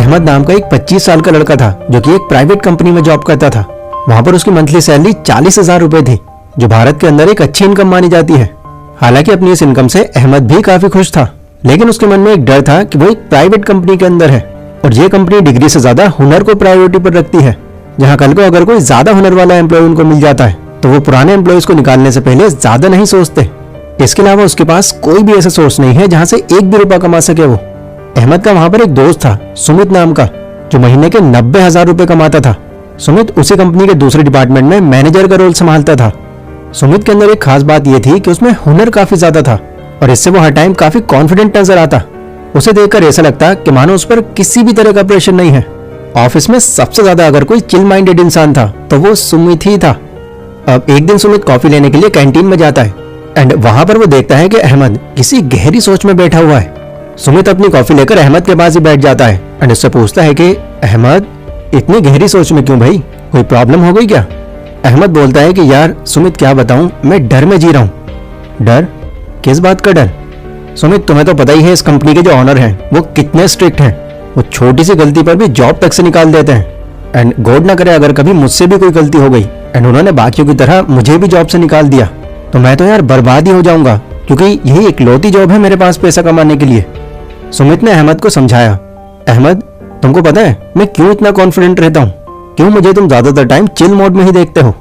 अहमद नाम का एक 25 साल का लड़का था जो कि एक प्राइवेट कंपनी में जॉब करता था। वहां पर उसकी मंथली सैलरी 40,000 रुपए थी, जो भारत के अंदर एक अच्छी इनकम मानी जाती है। हालांकि अपनी इस इनकम से अहमद भी काफी खुश था, लेकिन उसके मन में एक डर था कि वो एक प्राइवेट कंपनी के अंदर है और ये कंपनी डिग्री से ज्यादा हुनर को प्रायोरिटी पर रखती है। जहां कल को अगर कोई ज्यादा हुनर वाला एम्प्लॉय उनको मिल जाता है तो वो पुराने एम्प्लॉयज को निकालने से पहले ज्यादा नहीं सोचते। इसके अलावा उसके पास कोई भी ऐसा सोर्स नहीं है जहां से एक भी रुपया कमा सके वो। अहमद का वहां पर एक दोस्त था सुमित नाम का, जो महीने के 90,000 रुपए कमाता था। सुमित उसी कंपनी के दूसरे डिपार्टमेंट में मैनेजर का रोल संभालता था। सुमित के अंदर एक खास बात यह थी कि उसमें हुनर काफी ज्यादा था और इससे वो हर टाइम काफी कॉन्फिडेंट नजर आता। उसे देखकर ऐसा लगता कि मानो उस पर किसी भी तरह का प्रेशर नहीं है। ऑफिस में सबसे ज्यादा अगर कोई चिल माइंडेड इंसान था तो वो सुमित ही था। अब एक दिन सुमित कॉफी लेने के लिए कैंटीन में जाता है एंड वहां पर वो देखता है कि अहमद किसी गहरी सोच में बैठा हुआ है। सुमित अपनी कॉफी लेकर अहमद के पास ही बैठ जाता है एंड उससे पूछता है कि अहमद, इतनी गहरी सोच में क्यों भाई, कोई प्रॉब्लम हो गई क्या? अहमद बोलता है कि यार सुमित, क्या बताऊं, मैं डर में जी रहा हूं। डर? किस बात का डर? सुमित, तुम्हें तो पता ही है इस कंपनी के जो ऑनर हैं वो कितने स्ट्रिक्ट हैं। वो छोटी सी गलती पर भी जॉब तक से निकाल देते हैं एंड गॉड ना करे अगर कभी मुझसे भी कोई गलती हो गई एंड उन्होंने बाकियों की तरह मुझे भी जॉब से निकाल दिया तो मैं तो यार बर्बाद ही हो जाऊंगा, क्योंकि यही इकलौती जॉब है मेरे पास पैसा कमाने के लिए। सुमित ने अहमद को समझाया, अहमद, तुमको पता है मैं क्यों इतना कॉन्फिडेंट रहता हूँ? क्यों मुझे तुम ज्यादातर टाइम चिल मोड में ही देखते हो?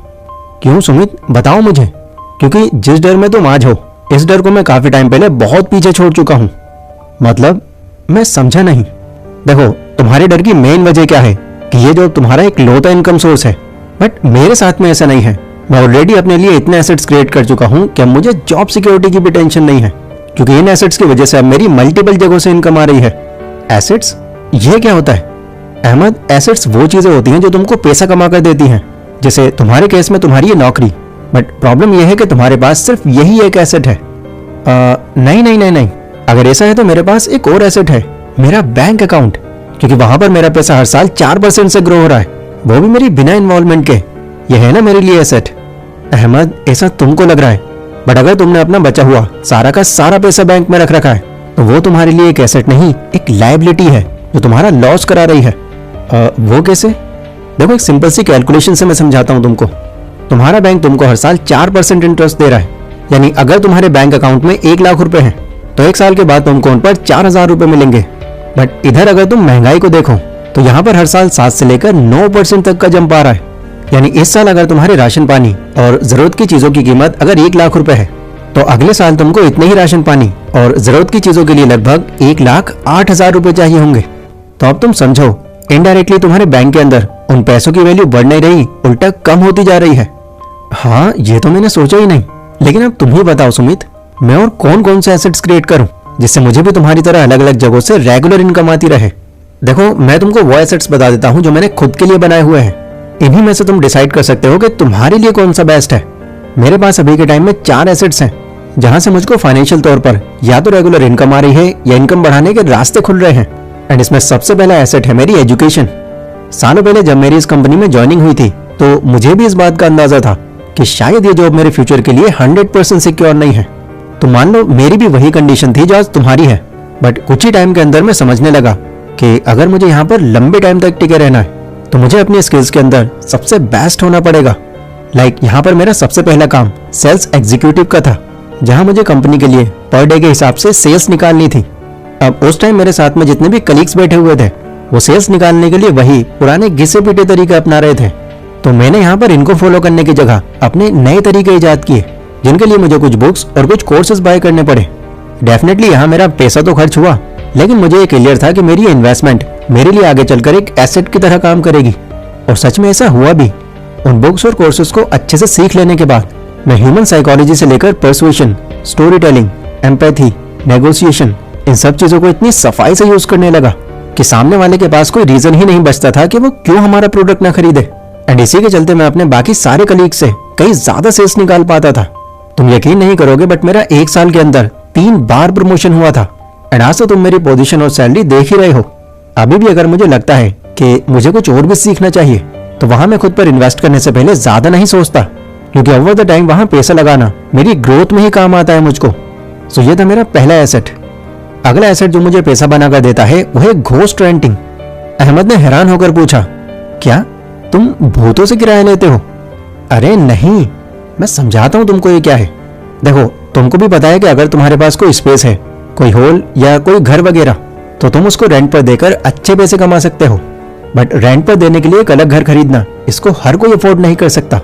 क्यों सुमित, बताओ मुझे। क्योंकि जिस डर में तुम आज हो, इस डर को मैं काफी टाइम पहले बहुत पीछे छोड़ चुका हूँ। मतलब? मैं समझा नहीं। देखो, तुम्हारे डर की मेन वजह क्या है कि ये जो तुम्हारा एक लौता इनकम सोर्स है, बट मेरे साथ में ऐसा नहीं है। मैं ऑलरेडी अपने लिए इतने एसेट्स क्रिएट कर चुका हूँ कि अब मुझे जॉब सिक्योरिटी की भी टेंशन नहीं है, क्योंकि इन एसेट्स की वजह से अब मेरी मल्टीपल जगहों से इनकम आ रही है। एसेट्स? ये क्या होता है? अहमद, एसेट्स वो चीजें होती हैं जो तुमको पैसा कमा कर देती हैं। जैसे तुम्हारे केस में तुम्हारी ये नौकरी, बट प्रॉब्लम यह है कि तुम्हारे पास सिर्फ यही एक एसेट है। नहीं नहीं नहीं नहीं, अगर ऐसा है तो मेरे पास एक और एसेट है, मेरा बैंक अकाउंट, क्योंकि वहां पर मेरा पैसा हर साल 4% से ग्रो हो रहा है, वो भी मेरी बिना इन्वॉल्वमेंट के। यह है ना मेरे लिए एसेट। अहमद, ऐसा तुमको लग रहा है, बट अगर तुमने अपना बचा हुआ सारा का सारा पैसा बैंक में रख रखा है तो वो तुम्हारे लिए एक एसेट नहीं, एक लायबिलिटी है जो तुम्हारा लॉस करा रही है। वो कैसे? देखो, एक सिंपल सी कैलकुलेशन से मैं समझाता हूँ तुमको। तुम्हारा बैंक तुमको हर साल 4% इंटरेस्ट दे रहा है, यानी अगर तुम्हारे बैंक अकाउंट में 1 लाख रुपए हैं तो 1 साल के बाद तुमको उन पर 4,000 रुपए मिलेंगे। बट इधर अगर तुम महंगाई को देखो तो यहाँ पर हर साल 7 से लेकर 9% तक का जंप आ रहा है। यानी इस साल अगर तुम्हारे राशन पानी और जरूरत की चीजों की कीमत अगर 1 लाख रुपए है तो अगले साल तुमको इतने ही राशन पानी और जरूरत की चीजों के लिए लगभग 1,08,000 रुपए चाहिए होंगे। तो अब तुम समझो, इनडायरेक्टली तुम्हारे बैंक के अंदर उन पैसों की वैल्यू बढ़ नहीं रही, उल्टा कम होती जा रही है। हाँ, ये तो मैंने सोचा ही नहीं। लेकिन अब तुम ही बताओ सुमित, मैं और कौन कौन से एसेट्स क्रिएट करूं जिससे मुझे भी तुम्हारी तरह अलग अलग जगहों से रेगुलर इनकम आती रहे। देखो, मैं तुमको वो एसेट्स बता देता हूं जो मैंने खुद के लिए बनाए हुए हैं। इन्हीं में से तुम डिसाइड कर सकते हो कि तुम्हारे लिए कौन सा बेस्ट है। मेरे पास अभी के टाइम में 4 एसेट्स हैं जहां से मुझको फाइनेंशियल तौर पर या तो रेगुलर इनकम आ रही है या इनकम बढ़ाने के रास्ते खुल रहे हैं। एंड इसमें सबसे पहला एसेट है मेरी एजुकेशन। सालों पहले जब मेरी इस कंपनी में ज्वाइनिंग हुई थी तो मुझे भी इस बात का अंदाजा था कि शायद ये जॉब मेरे फ्यूचर के लिए 100% सिक्योर नहीं है। तो मान लो मेरी भी वही कंडीशन थी जो आज तुम्हारी है, बट कुछ ही टाइम के अंदर मैं समझने लगा कि अगर मुझे यहाँ पर लंबे टाइम तक टिके रहना है तो मुझे अपनी स्किल्स के अंदर सबसे बेस्ट होना पड़ेगा। यहाँ पर मेरा सबसे पहला काम सेल्स एग्जीक्यूटिव का था, जहां मुझे कंपनी के लिए पर डे के हिसाब से सेल्स निकालनी थी। अब उस टाइम मेरे साथ में जितने भी कलीग्स बैठे हुए थे वो सेल्स निकालने के लिए वही पुराने घिसे पीटे तरीके अपना रहे थे। तो मैंने यहाँ पर इनको फॉलो करने की जगह अपने नए तरीके इजाद किए, जिनके लिए मुझे कुछ बुक्स और कुछ कोर्सेज बाय करने पड़े। डेफिनेटली यहाँ मेरा पैसा तो खर्च हुआ, लेकिन मुझे ये क्लियर था कि मेरी इन्वेस्टमेंट मेरे लिए आगे चलकर एक एसेट की तरह काम करेगी। और सच में ऐसा हुआ भी। उन बुक्स और कोर्सेज को अच्छे से सीख लेने के बाद मैं ह्यूमन साइकोलॉजी से लेकर persuasion, story telling, empathy, negotiation, इन सब चीजों को इतनी सफाई से यूज करने लगा कि सामने वाले के पास कोई रीजन ही नहीं बचता था कि वो क्यों हमारा प्रोडक्ट ना खरीदे। एंड इसी के चलते मैं अपने बाकी सारे कलीग से कहीं ज्यादा सेल्स निकाल पाता था। तुम यकीन नहीं करोगे, बट मेरा 1 साल के अंदर 3 बार प्रमोशन हुआ था। एंड आज तो तुम मेरी पोजीशन और सैलरी देख ही रहे हो। अभी भी अगर मुझे लगता है कि मुझे कुछ और भी सीखना चाहिए तो वहां मैं खुद पर इन्वेस्ट करने से पहले ज्यादा नहीं सोचता, क्योंकि ओवर द टाइम वहां पैसा लगाना मेरी ग्रोथ में ही काम आता है मुझको। सो ये था मेरा पहला एसेट। अगला एसेट जो मुझे पैसा बनाकर देता है वो है घोस्ट रेंटिंग। अहमद ने हैरान होकर पूछा, क्या तुम भूतों से किराया लेते हो? अरे नहीं, मैं समझाता हूँ तुमको ये क्या है। देखो, तुमको भी पता है कि अगर तुम्हारे पास कोई स्पेस है, कोई हॉल या कोई घर वगैरह, तो तुम उसको रेंट पर देकर अच्छे पैसे कमा सकते हो। बट रेंट पर देने के लिए एक अलग घर खरीदना, इसको हर कोई अफोर्ड नहीं कर सकता।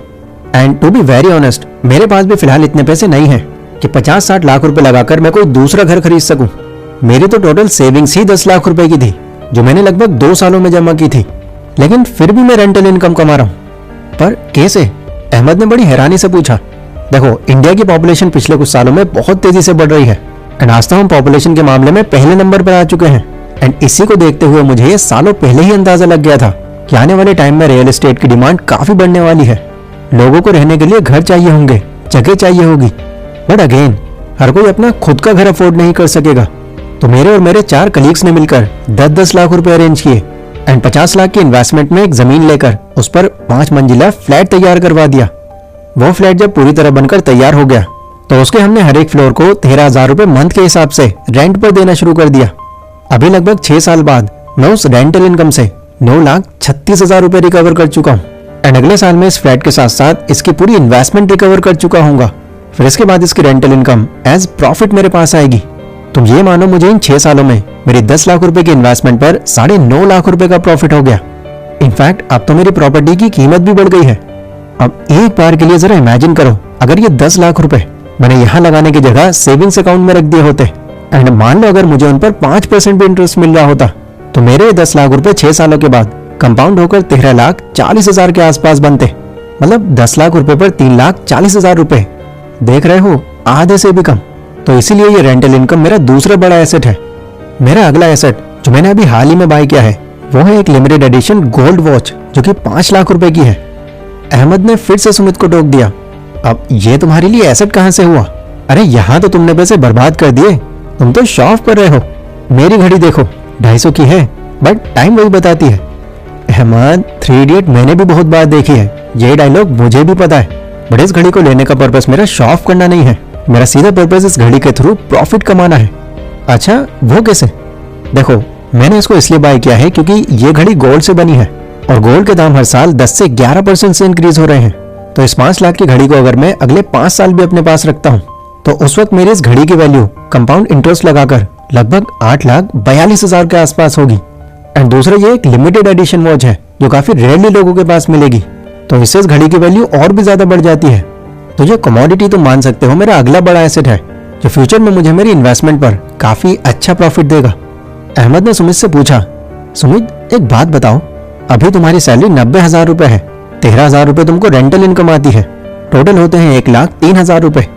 And to be very honest, मेरे पास भी फिलहाल इतने पैसे नहीं हैं कि 50-60 लाख रुपए लगाकर मैं कोई दूसरा घर खरीद सकूं। मेरी तो टोटल सेविंग्स ही 10 लाख रुपए की थी, जो मैंने लगभग 2 सालों में जमा की थी। लेकिन फिर भी मैं रेंटल इनकम कमा रहा हूँ। पर कैसे? अहमद ने बड़ी हैरानी से पूछा। देखो, इंडिया की पॉपुलेशन पिछले कुछ सालों में बहुत तेजी से बढ़ रही है एंड आज तक हम पॉपुलेशन के मामले में पहले नंबर पर आ चुके हैं। एंड इसी को देखते हुए मुझे ये सालों पहले ही अंदाजा लग गया था कि आने वाले टाइम में रियल एस्टेट की डिमांड काफी बढ़ने वाली है। लोगों को रहने के लिए घर चाहिए होंगे, जगह चाहिए होगी। बट अगेन, हर कोई अपना खुद का घर अफोर्ड नहीं कर सकेगा। तो मेरे और मेरे 4 कलीग्स ने मिलकर 10-10 लाख रुपए अरेंज किए एंड 50 लाख की इन्वेस्टमेंट में एक जमीन लेकर उस पर 5 मंजिला फ्लैट तैयार करवा दिया। वो फ्लैट जब पूरी तरह बनकर तैयार हो गया तो उसके हमने हर एक फ्लोर को 13,000 रुपए मंथ के हिसाब से रेंट पर देना शुरू कर दिया। अभी लगभग 6 साल बाद मैं उस रेंटल इनकम से 9,36,000 रुपए रिकवर कर चुका हूँ। एंड अगले साल में इस फ्लैट के साथ साथ इसकी पूरी इन्वेस्टमेंट रिकवर कर चुका हूँगा। फिर इसके बाद इसकी रेंटल इनकम एज प्रॉफिट मेरे पास आएगी। तुम ये मानो, मुझे इन 6 सालों में मेरी 10 लाख रुपए की इन्वेस्टमेंट पर 9.5 लाख रुपए का प्रॉफिट हो गया। इनफैक्ट अब तो मेरी प्रॉपर्टी की कीमत भी बढ़ गई है। अब एक बार के लिए जरा इमेजिन करो, अगर ये 10 लाख रुपए मैंने यहाँ लगाने की जगह सेविंग्स अकाउंट में रख दिए होते एंड मान लो अगर मुझे उन पर 5% भी इंटरेस्ट मिल रहा होता, तो मेरे 10 लाख रुपए 6 सालों के बाद कंपाउंड होकर 13,40,000 के आसपास बनते। मतलब 10 लाख रुपए पर 3,40,000 रुपए, देख रहे हो, आधे से भी कम। तो इसीलिए ये रेंटल इनकम मेरा दूसरा बड़ा एसेट है। मेरा अगला एसेट जो मैंने अभी हाल ही में बाय किया है वो है एक लिमिटेड एडिशन गोल्ड वॉच, जो कि 5 लाख रुपए की है। अहमद ने फिर से सुमित को टोक दिया, अब ये तुम्हारे लिए एसेट कहां से हुआ? अरे यहाँ तो तुमने पैसे बर्बाद कर दिए, तुम तो शो ऑफ कर रहे हो। मेरी घड़ी देखो, 250 की है बट टाइम वही बताती है। अहमद, 3 इडियट मैंने भी बहुत बार देखी है, ये डायलॉग मुझे भी पता है। बट इस घड़ी को लेने का पर्पस मेरा शो ऑफ करना नहीं है, मेरा सीधा पर्पस इस घड़ी के थ्रू प्रॉफिट कमाना है। अच्छा, वो कैसे? देखो, मैंने इसको इसलिए बाय किया है क्योंकि ये घड़ी गोल्ड से बनी है और गोल्ड के दाम हर साल 10 से 11% से इंक्रीज हो रहे हैं। तो इस 5 लाख की घड़ी को अगर मैं अगले 5 साल भी अपने पास रखता हूँ तो उस वक्त मेरी इस घड़ी की वैल्यू कंपाउंड इंटरेस्ट लगाकर लगभग 8,42,000 के आसपास होगी। एंड दूसरा, ये एक लिमिटेड एडिशन वॉच है जो काफी रेयरली लोगों के पास मिलेगी, तो इससे इस घड़ी की वैल्यू और भी ज्यादा बढ़ जाती है। तो ये कमोडिटी तुम मान सकते हो मेरा अगला बड़ा एसेट है, जो फ्यूचर में मुझे मेरी इन्वेस्टमेंट पर काफी अच्छा प्रॉफिट देगा। अहमद ने सुमित से पूछा, सुमित एक बात बताओ, अभी तुम्हारी सैलरी 90,000 रुपए है, 13,000 रुपए तुमको रेंटल इनकम आती है, टोटल होते हैं 1,03,000 रुपए।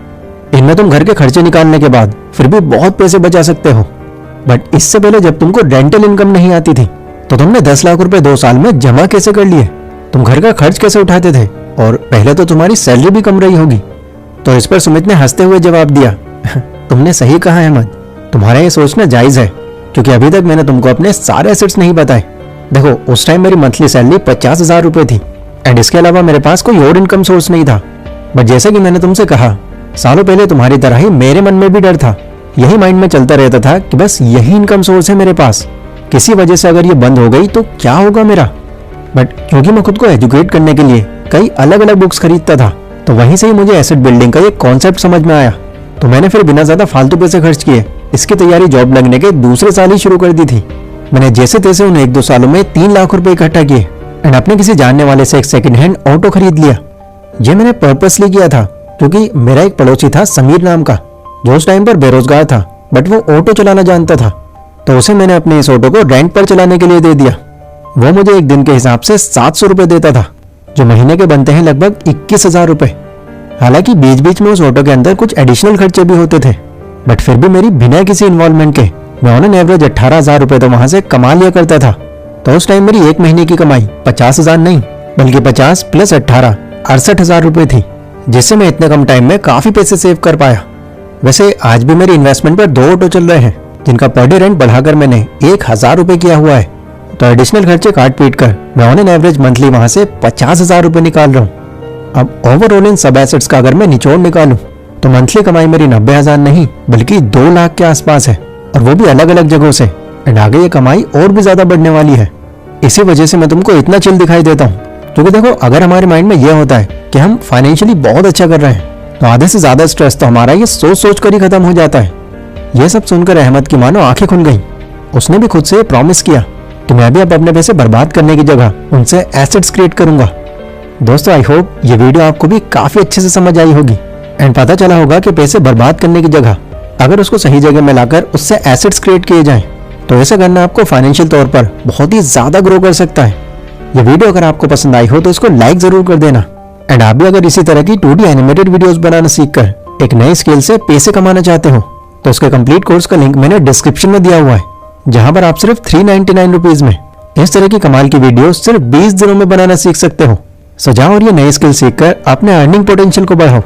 इनमें तुम घर के खर्चे निकालने के बाद फिर भी बहुत पैसे बचा सकते हो। बट इससे पहले जब तुमको रेंटल इनकम नहीं आती थी तो तुमने 10 लाख रुपए 2 साल में जमा कैसे कर लिए? तुम घर का खर्च कैसे उठाते थे? और पहले तो तुम्हारी सैलरी भी कम रही होगी। तो इस पर सुमित ने हंसते हुए जवाब दिया, तुमने सही कहा अहमद, तुम्हारा ये सोचना जायज है क्योंकि अभी तक मैंने तुमको अपने सारे एसेट्स नहीं बताए। देखो, उस टाइम मेरी मंथली सैलरी 50,000 रुपए थी एंड इसके अलावा मेरे पास कोई और इनकम सोर्स नहीं था। बट जैसे कि मैंने तुमसे कहा, सालों पहले तुम्हारी तरह ही मेरे मन में भी डर था। यही माइंड में चलता रहता था कि बस यही इनकम सोर्स है मेरे पास, किसी वजह से अगर ये बंद हो गई तो क्या होगा मेरा। बट क्योंकि मैं खुद को एजुकेट करने के लिए कई अलग अलग बुक्स खरीदता था, तो वहीं से ही मुझे एसेट बिल्डिंग का ये कॉन्सेप्ट समझ में आया। तो मैंने फिर बिना ज्यादा फालतू पैसे खर्च किए इसकी तैयारी जॉब लगने के दूसरे साल ही शुरू कर दी थी। मैंने जैसे तैसे उन 1-2 सालों में 3 लाख रुपए इकट्ठा किए एंड अपने किसी जानने वाले से एक सेकंड हैंड ऑटो खरीद लिया। ये मैंने पर्पसली किया था क्योंकि मेरा एक पड़ोसी था समीर नाम का, जो उस टाइम पर बेरोजगार था बट वो ऑटो चलाना जानता था। तो उसे मैंने अपने इस ऑटो को रेंट पर चलाने के लिए दे दिया। वो मुझे एक दिन के हिसाब से 700 रुपए देता था, जो महीने के बनते हैं लगभग 21,000 रुपए। हालांकि बीच बीच में उस ऑटो के अंदर कुछ एडिशनल खर्चे भी होते थे, बट फिर भी मेरी बिना किसी इन्वॉल्वमेंट के मैं ऑन एन एवरेज 18,000 रुपए तो वहां से कमा लिया करता था। तो उस टाइम मेरी एक महीने की कमाई 50,000 नहीं बल्कि 50 + 18 68,000 रुपए थी, जिससे मैं इतने कम टाइम में काफी पैसे सेव कर पाया। वैसे आज भी मेरी इन्वेस्टमेंट पर 2 ऑटो चल रहे हैं, जिनका पर डे रेंट बढ़ाकर मैंने 1,000 रुपए किया हुआ है। तो एडिशनल खर्चे काट पीट कर मैं ऑन एन एवरेज मंथली वहां से 50,000 रुपए निकाल रहा हूँ। अब ओवरऑल इन सब एसेट्स का अगर मैं निचोड़ निकालूं तो मंथली कमाई मेरी 90,000 नहीं बल्कि 2 लाख के आसपास है, और वो भी अलग अलग जगहों से। एंड आगे ये कमाई और भी ज्यादा बढ़ने वाली है। इसी वजह से मैं तुमको इतना चिल दिखाई देता हूँ। क्योंकि देखो, अगर हमारे माइंड में यह होता है कि हम फाइनेंशियली बहुत अच्छा कर रहे हैं, तो आधे से ज्यादा स्ट्रेस तो हमारा ये सोच सोच कर ही खत्म हो जाता है। यह सब सुनकर अहमद की मानो आंखें खुल गईं। उसने भी खुद से प्रॉमिस किया कि मैं भी अब अपने पैसे बर्बाद करने की जगह उनसे एसेट्स क्रिएट करूंगा। दोस्तों, आई होप ये वीडियो आपको भी काफी अच्छे से समझ आई होगी एंड पता चला होगा कि पैसे बर्बाद करने की जगह अगर उसको सही जगह में लाकर उससे एसेट्स क्रिएट किए जाएं, तो ऐसा करना आपको फाइनेंशियल तौर पर बहुत ही ज्यादा ग्रो कर सकता है। ये वीडियो अगर आपको पसंद आई हो तो इसको लाइक जरूर कर देना। एंड आप भी अगर इसी तरह की 2D एनिमेटेड वीडियोस बनाना सीखकर एक नए स्किल से पैसे कमाना चाहते हो, तो उसके कंप्लीट कोर्स का लिंक मैंने डिस्क्रिप्शन में दिया हुआ है, जहां पर आप सिर्फ 399 रुपीज में इस तरह की कमाल की वीडियो सिर्फ 20 दिनों में बनाना सीख सकते हो। सो जाओ और ये नए स्किल सीखकर अपने अर्निंग पोटेंशियल को बढ़ाओ।